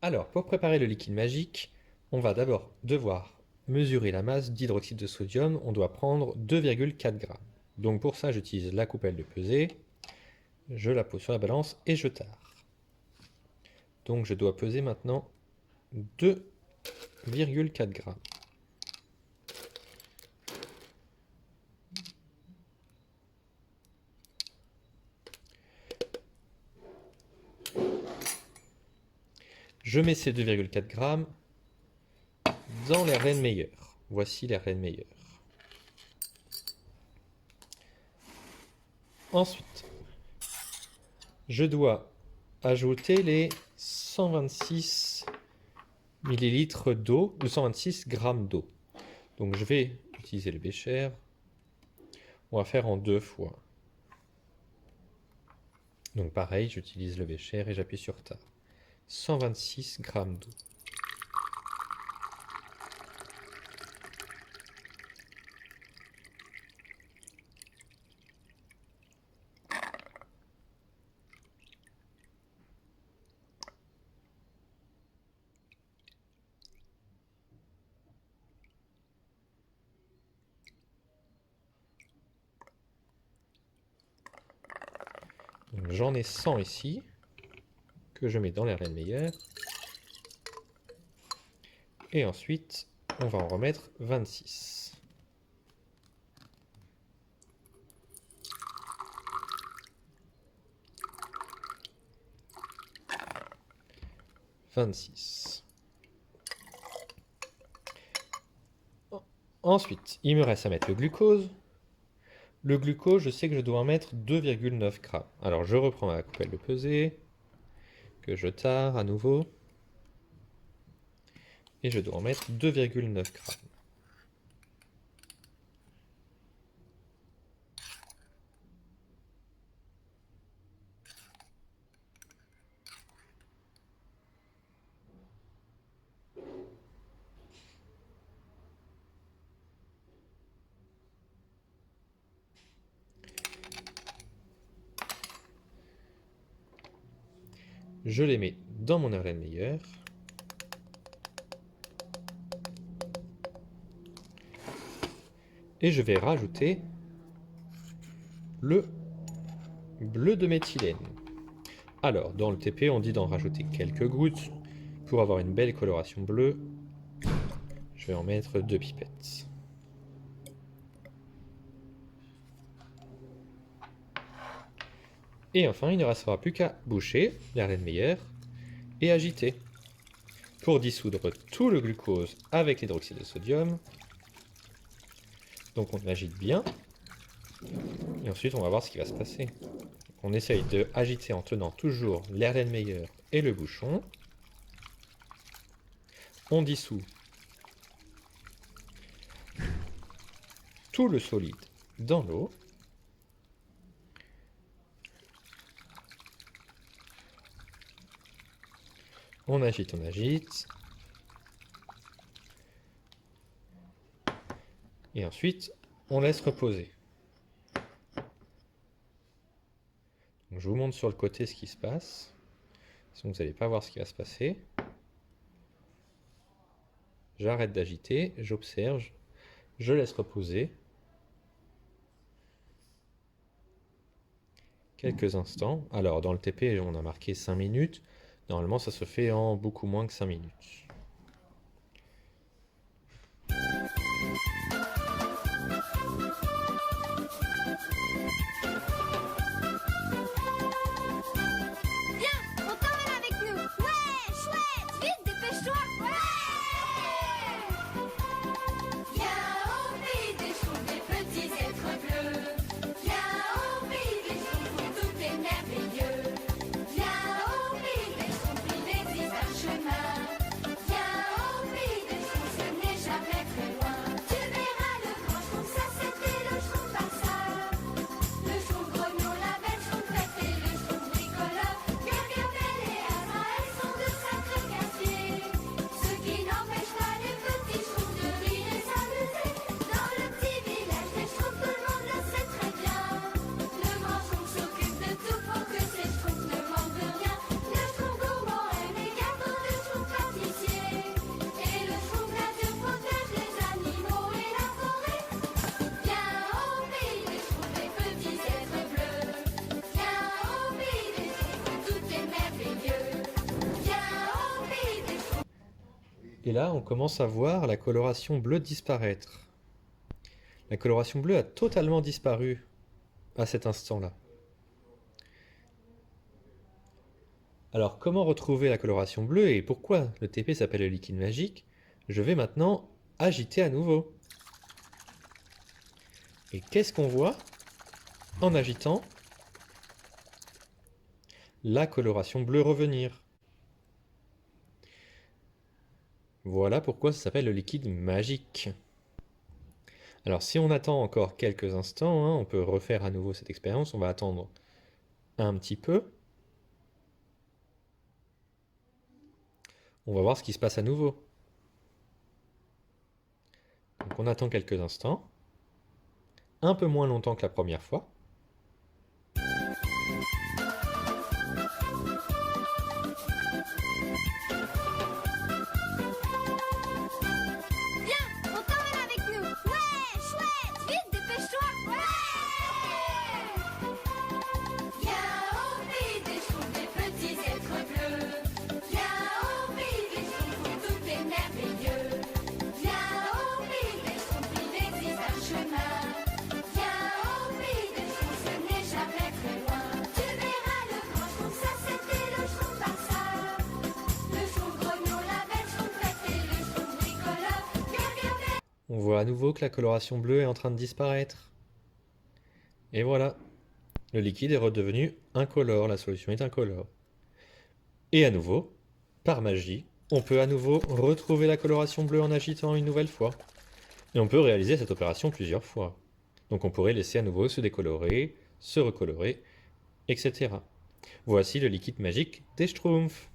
Alors, pour préparer le liquide magique, on va d'abord devoir mesurer la masse d'hydroxyde de sodium. On doit prendre 2,4 grammes. Donc pour ça, j'utilise la coupelle de pesée. Je la pose sur la balance et je tare. Donc je dois peser maintenant 2,4 grammes. Je mets ces 2,4 grammes dans l'Erlenmeyer. Voici l'Erlenmeyer. Ensuite, je dois ajouter les 126 millilitres d'eau, ou 126 grammes d'eau. Donc je vais utiliser le bécher. On va faire en 2 fois. Donc pareil, j'utilise le bécher et j'appuie sur tare. 126 grammes d'eau. J'en ai 100 ici, que je mets dans l'Erlenmeyer. Et ensuite, on va en remettre 26. Ensuite, il me reste à mettre le glucose. Le glucose, je sais que je dois en mettre 2,9 grammes. Alors je reprends ma coupelle de pesée, que je tare à nouveau. Et je dois en mettre 2,9 grammes. Je les mets dans mon Erlenmeyer. Et je vais rajouter le bleu de méthylène. Alors, dans le TP, on dit d'en rajouter quelques gouttes pour avoir une belle coloration bleue. Je vais en mettre 2 pipettes. Et enfin, il ne restera plus qu'à boucher l'Erlenmeyer et agiter pour dissoudre tout le glucose avec l'hydroxyde de sodium. Donc on agite bien et ensuite on va voir ce qui va se passer. On essaye de agiter en tenant toujours l'Erlenmeyer et le bouchon. On dissout tout le solide dans l'eau. On agite, on agite. Et ensuite, on laisse reposer. Donc, je vous montre sur le côté ce qui se passe. Sinon, vous n'allez pas voir ce qui va se passer. J'arrête d'agiter, j'observe, je laisse reposer. Quelques instants. Alors, dans le TP, on a marqué 5 minutes. Normalement, ça se fait en beaucoup moins que 5 minutes. Et là, on commence à voir la coloration bleue disparaître. La coloration bleue a totalement disparu à cet instant-là. Alors, comment retrouver la coloration bleue et pourquoi le TP s'appelle le liquide magique? Je vais maintenant agiter à nouveau. Et qu'est-ce qu'on voit en agitant? La coloration bleue revenir. Voilà pourquoi ça s'appelle le liquide magique. Alors si on attend encore quelques instants, hein, on peut refaire à nouveau cette expérience, on va attendre un petit peu. On va voir ce qui se passe à nouveau. Donc on attend quelques instants, un peu moins longtemps que la première fois. On voit à nouveau que la coloration bleue est en train de disparaître. Et voilà, le liquide est redevenu incolore, la solution est incolore. Et à nouveau, par magie, on peut à nouveau retrouver la coloration bleue en agitant une nouvelle fois. Et on peut réaliser cette opération plusieurs fois. Donc on pourrait laisser à nouveau se décolorer, se recolorer, etc. Voici le liquide magique des Schtroumpfs.